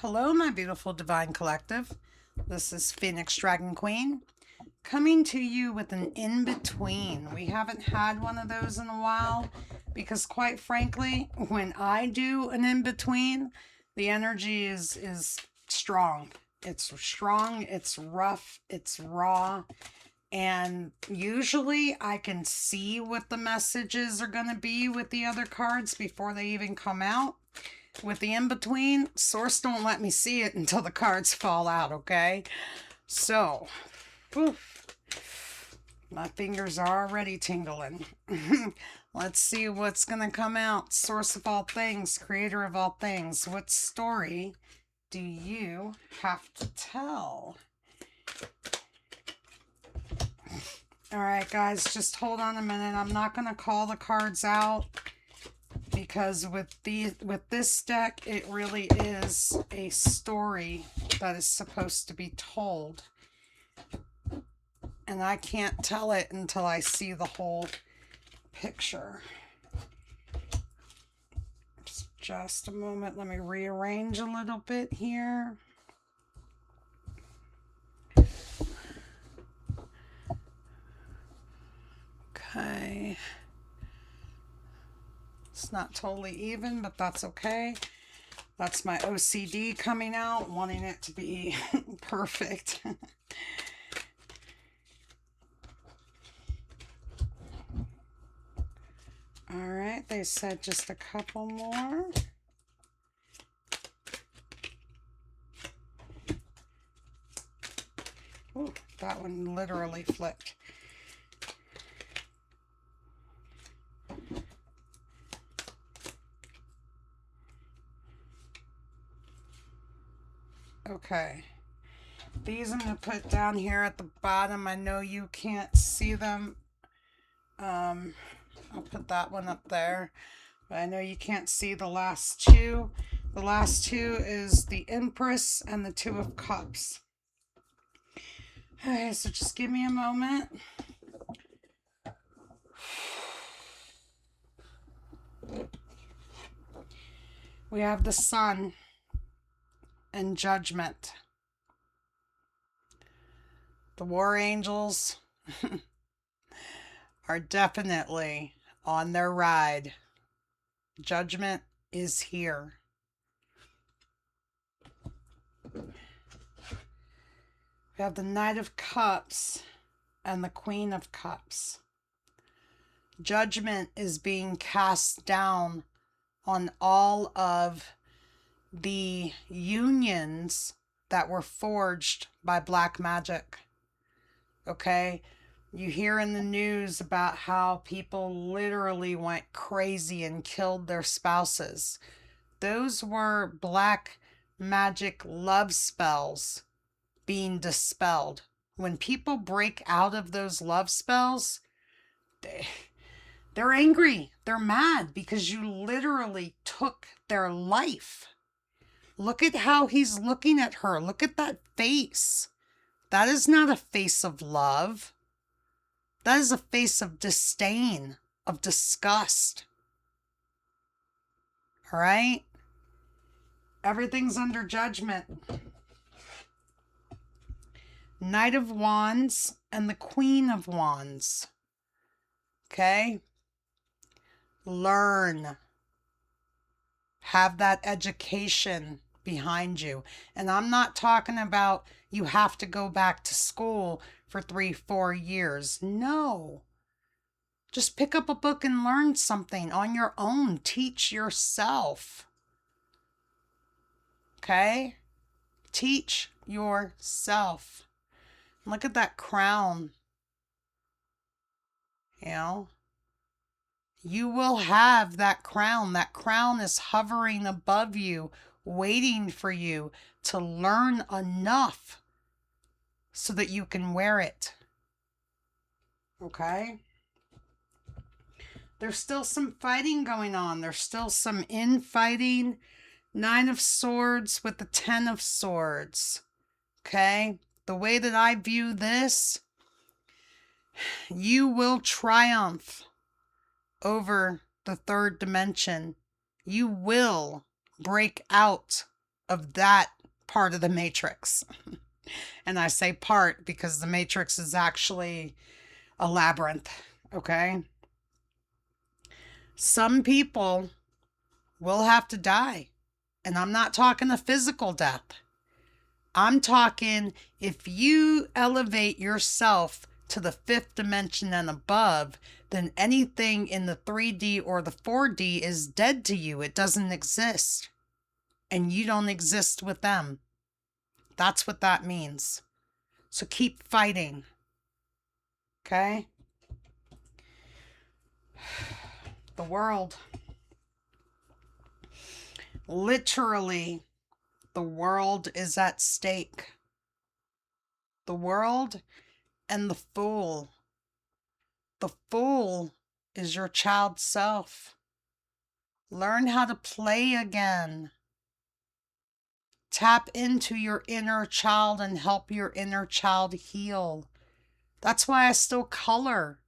Hello, my beautiful divine collective. This is Phoenix Dragon Queen coming to you with an in between. We haven't had one of those in a while because, quite frankly, when I do an in between, the energy is strong. It's strong, it's rough, it's raw, and usually I can see what the messages are going to be with the other cards before they even come out. With the in-between, Source don't let me see it until the cards fall out, okay? So, oof, my fingers are already tingling. Let's see what's going to come out. Source of all things, creator of all things. What story do you have to tell? All right, guys, just hold on a minute. I'm not going to call the cards out because with this deck, it really is a story that is supposed to be told. And I can't tell it until I see the whole picture. Just a moment. Let me rearrange a little bit here. Okay. It's not totally even, but that's okay. That's my OCD coming out, wanting it to be perfect. All right, they said just a couple more. Ooh, that one literally flipped. Okay. These I'm going to put down here at the bottom. I know you can't see them. I'll put that one up there. But I know you can't see the last two. The last two is the Empress and the Two of Cups. Okay, so just give me a moment. We have the Sun and Judgment. The War Angels are definitely on their ride. Judgment is here. We have the Knight of Cups and the Queen of Cups. Judgment is being cast down on all of the unions that were forged by black magic. Okay? You hear in the news about how people literally went crazy and killed their spouses. Those were black magic love spells being dispelled. When people break out of those love spells, they're angry. They're mad because you literally took their life. Look at how he's looking at her. Look at that face. That is not a face of love. That is a face of disdain, of disgust. All right? Everything's under judgment. Knight of Wands and the Queen of Wands. Okay? Learn. Have that education behind you. And I'm not talking about you have to go back to school for 3-4 years. No. Just pick up a book and learn something on your own. Teach yourself. Okay? Teach yourself. Look at that crown. You know? You will have that crown. That crown is hovering above you, waiting for you to learn enough so that you can wear it. Okay? There's still some fighting going on. There's still some infighting. 9 of Swords with the 10 of Swords. Okay? The way that I view this, you will triumph over the third dimension. You will break out of that part of the matrix. And I say part because the matrix is actually a labyrinth, okay? Some people will have to die. And I'm not talking a physical death. I'm talking if you elevate yourself to the fifth dimension and above, then anything in the 3D or the 4D is dead to you. It doesn't exist. And you don't exist with them. That's what that means. So keep fighting. Okay? The world. Literally, the world is at stake. The world and the fool. The fool is your child self. Learn how to play again. Tap into your inner child and help your inner child heal. That's why I still color.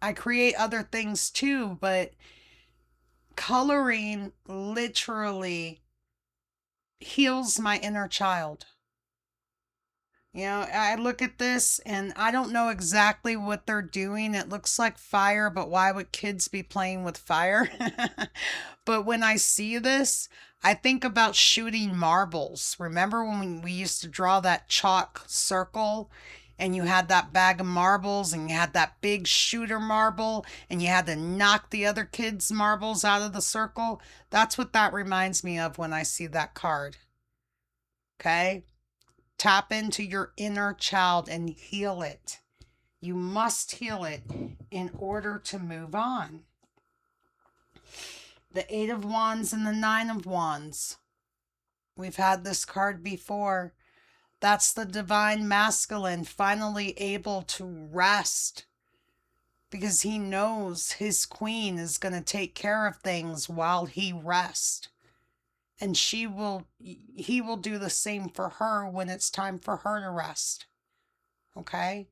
I create other things too, but coloring literally heals my inner child. You know, I look at this and I don't know exactly what they're doing. It looks like fire, but why would kids be playing with fire? But when I see this, I think about shooting marbles. Remember when we used to draw that chalk circle and you had that bag of marbles and you had that big shooter marble and you had to knock the other kids' marbles out of the circle? That's what that reminds me of when I see that card. Okay? Tap into your inner child and heal it. You must heal it in order to move on. The Eight of Wands and the Nine of Wands. We've had this card before. That's the divine masculine finally able to rest because he knows his queen is going to take care of things while he rests. And he will do the same for her when it's time for her to rest. Okay?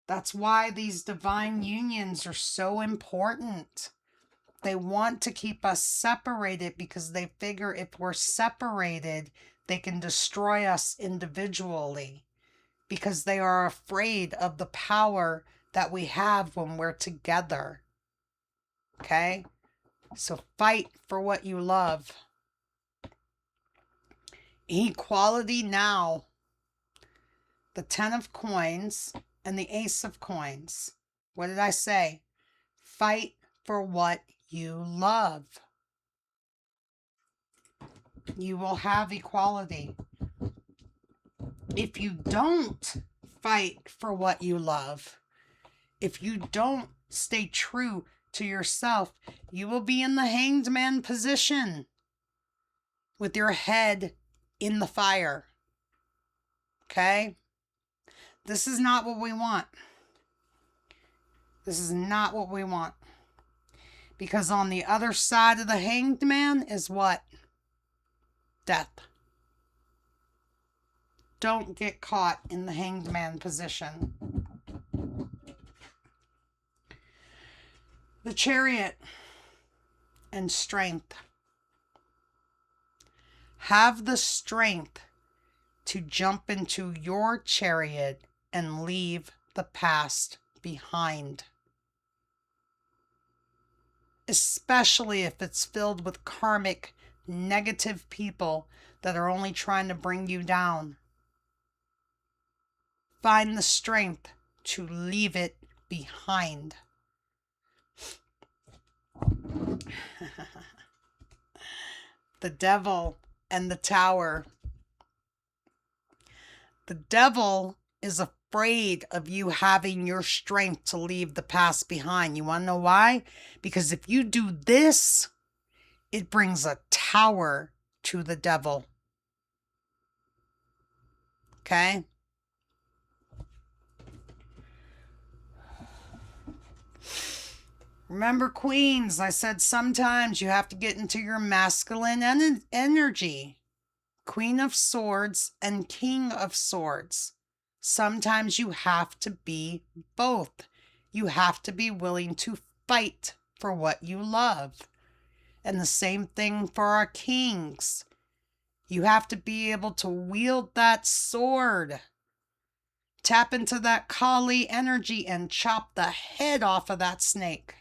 That's why these divine unions are so important. They want to keep us separated because they figure if we're separated, they can destroy us individually because they are afraid of the power that we have when we're together. Okay? So fight for what you love. Equality now. The 10 of coins and the Ace of coins. What did I say? Fight for what you love. You will have equality. If you don't fight for what you love, if you don't stay true to yourself, you will be in the hanged man position with your head in the fire. Okay? This is not what we want. This is not what we want. Because on the other side of the hanged man is what? Death. Don't get caught in the hanged man position. The Chariot and strength. Have the strength to jump into your chariot and leave the past behind. Especially if it's filled with karmic, negative people that are only trying to bring you down. Find the strength to leave it behind. The Devil and the Tower. The devil is afraid of you having your strength to leave the past behind. You want to know why? Because if you do this, it brings a tower to the devil. Okay? Remember, queens, I said sometimes you have to get into your masculine energy. Queen of Swords and King of Swords. Sometimes you have to be both. You have to be willing to fight for what you love. And the same thing for our kings. You have to be able to wield that sword. Tap into that Kali energy and chop the head off of that snake.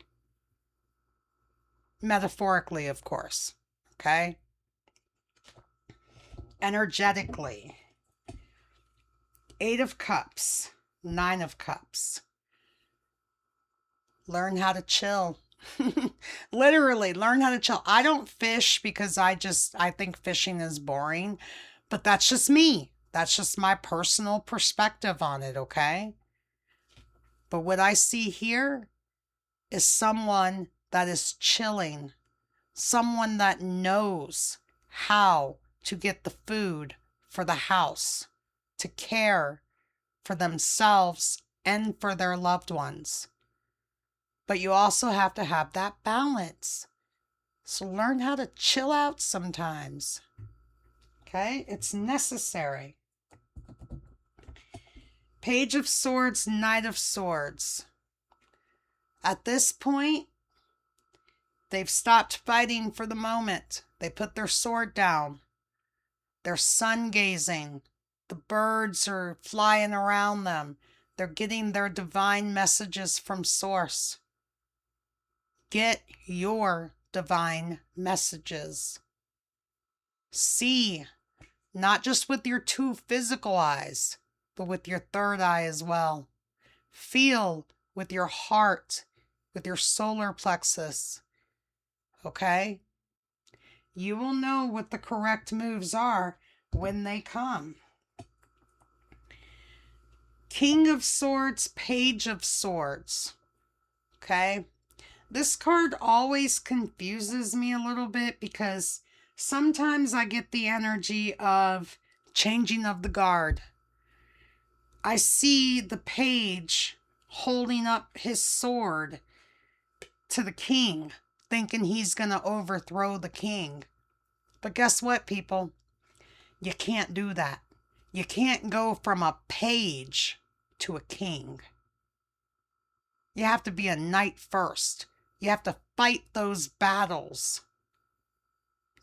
Metaphorically, of course. Okay? Energetically. 8 of Cups. 9 of Cups. Learn how to chill. Literally, learn how to chill. I don't fish because I think fishing is boring. But that's just me. That's just my personal perspective on it, okay? But what I see here is someone that is chilling. Someone that knows how to get the food for the house, to care for themselves and for their loved ones. But you also have to have that balance. So learn how to chill out sometimes. Okay? It's necessary. Page of Swords, Knight of Swords. At this point, they've stopped fighting for the moment. They put their sword down. They're sun gazing. The birds are flying around them. They're getting their divine messages from Source. Get your divine messages. See, not just with your 2 physical eyes, but with your 3rd eye as well. Feel with your heart, with your solar plexus. Okay? You will know what the correct moves are when they come. King of Swords, Page of Swords. Okay? This card always confuses me a little bit because sometimes I get the energy of changing of the guard. I see the page holding up his sword to the king, thinking he's going to overthrow the king. But guess what, people? You can't do that. You can't go from a page to a king. You have to be a knight first. You have to fight those battles.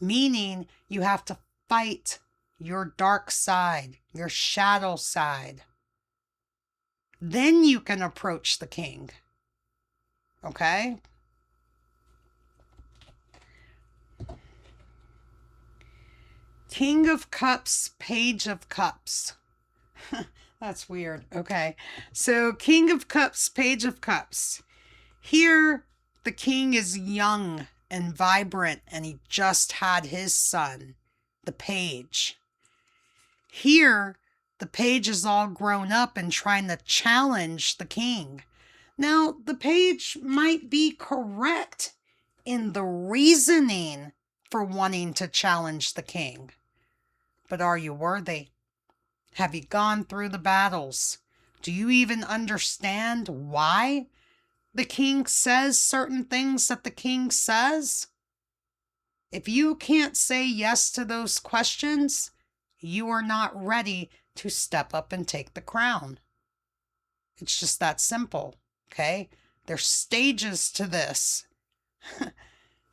Meaning you have to fight your dark side, your shadow side. Then you can approach the king. Okay? King of Cups, Page of Cups. That's weird. Okay. So King of Cups, Page of Cups. Here, the king is young and vibrant, and he just had his son, the page. Here, the page is all grown up and trying to challenge the king. Now, the page might be correct in the reasoning for wanting to challenge the king. But are you worthy? Have you gone through the battles? Do you even understand why the king says certain things that the king says? If you can't say yes to those questions, you are not ready to step up and take the crown. It's just that simple, okay? There's stages to this.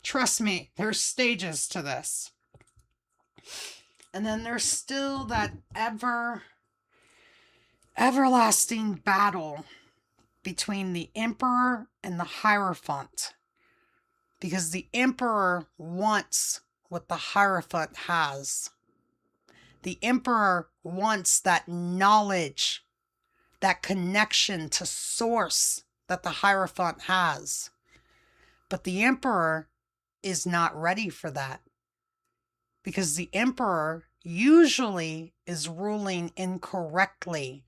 Trust me, there's stages to this. And then there's still that everlasting battle between the Emperor and the Hierophant. Because the Emperor wants what the Hierophant has. The Emperor wants that knowledge, that connection to Source that the Hierophant has. But the Emperor is not ready for that. Because the Emperor usually is ruling incorrectly.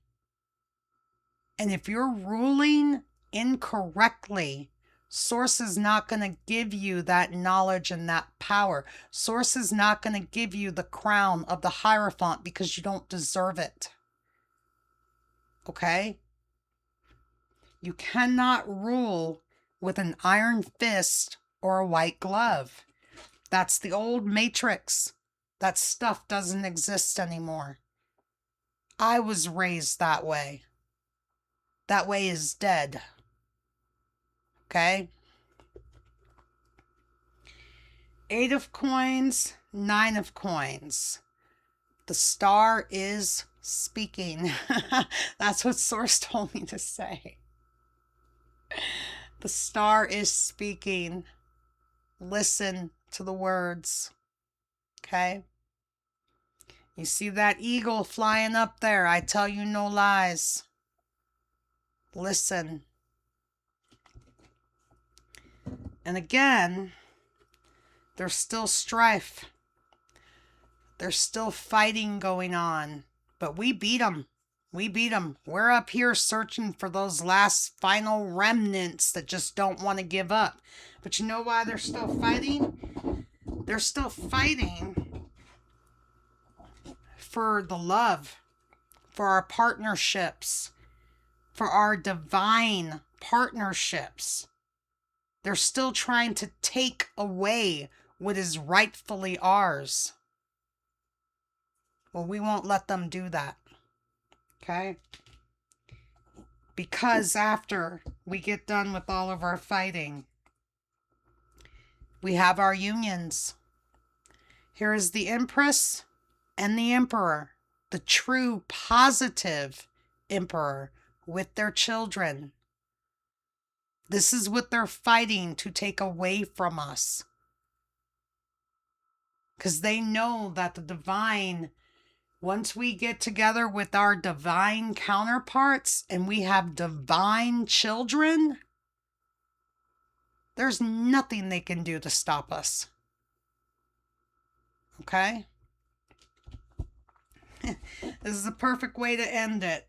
And if you're ruling incorrectly, Source is not going to give you that knowledge and that power. Source is not going to give you the crown of the Hierophant because you don't deserve it. Okay? You cannot rule with an iron fist or a white glove. That's the old Matrix. That stuff doesn't exist anymore. I was raised that way. That way is dead. Okay? 8 of coins, 9 of coins. The star is speaking. That's what Source told me to say. The star is speaking. Listen to the words. Okay? You see that eagle flying up there? I tell you no lies. Listen. And again, there's still strife. There's still fighting going on. But we beat them. We beat them. We're up here searching for those last final remnants that just don't want to give up. But you know why they're still fighting? They're still fighting for the love, for our partnerships, for our divine partnerships. They're still trying to take away what is rightfully ours. Well, we won't let them do that. Okay? Because after we get done with all of our fighting, we have our unions. Here is the Empress and the Emperor, the true positive Emperor with their children. This is what they're fighting to take away from us. Because they know that the divine, once we get together with our divine counterparts and we have divine children, there's nothing they can do to stop us. Okay? This is the perfect way to end it.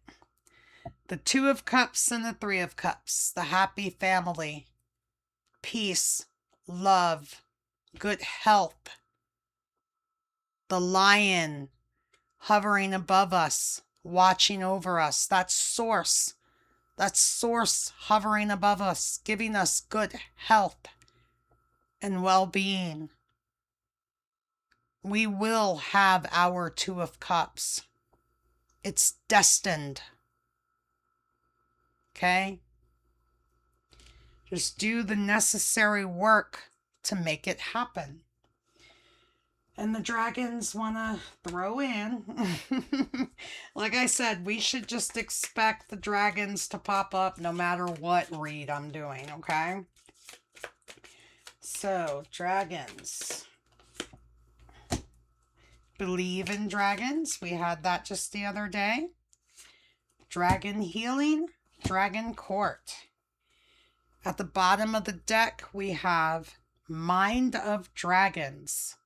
The 2 of Cups and the 3 of Cups. The happy family. Peace. Love. Good health. The Lion hovering above us, watching over us. That's Source. That's Source hovering above us, giving us good health and well-being. We will have our 2 of Cups. It's destined. Okay? Just do the necessary work to make it happen. And the dragons want to throw in. Like I said, we should just expect the dragons to pop up no matter what read I'm doing, okay? So, dragons. Believe in dragons. We had that just the other day. Dragon healing. Dragon court. At the bottom of the deck, we have Mind of Dragons.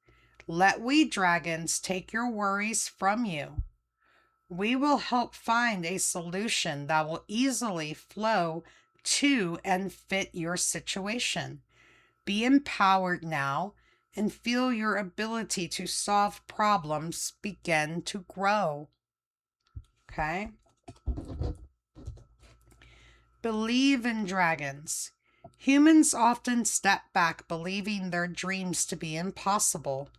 Let we dragons take your worries from you. We will help find a solution that will easily flow to and fit your situation. Be empowered now and feel your ability to solve problems begin to grow. Okay? Believe in dragons. Humans often step back believing their dreams to be impossible.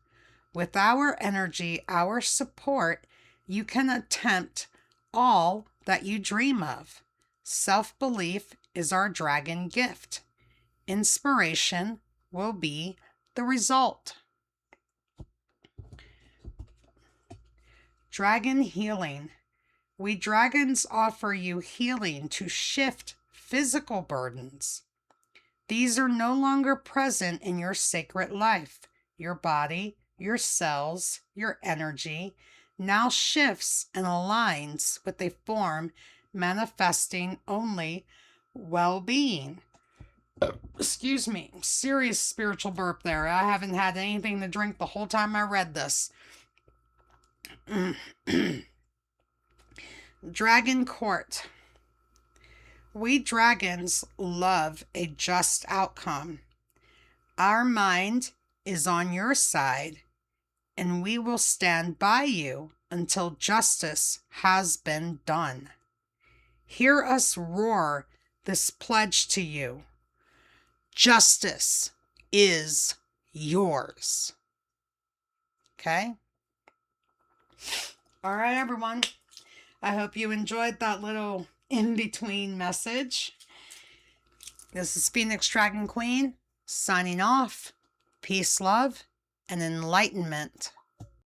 With our energy, our support, you can attempt all that you dream of. Self-belief is our dragon gift. Inspiration will be the result. Dragon healing. We dragons offer you healing to shift physical burdens. These are no longer present in your sacred life. Your body, your cells, your energy now shifts and aligns with a form manifesting only well-being. Excuse me, serious spiritual burp there. I haven't had anything to drink the whole time I read this. Dragon court. We dragons love a just outcome. Our mind is on your side, and we will stand by you until justice has been done. Hear us roar this pledge to you. Justice is yours. Okay? All right, everyone. I hope you enjoyed that little in-between message. This is Phoenix Dragon Queen signing off. peace, love, and enlightenment.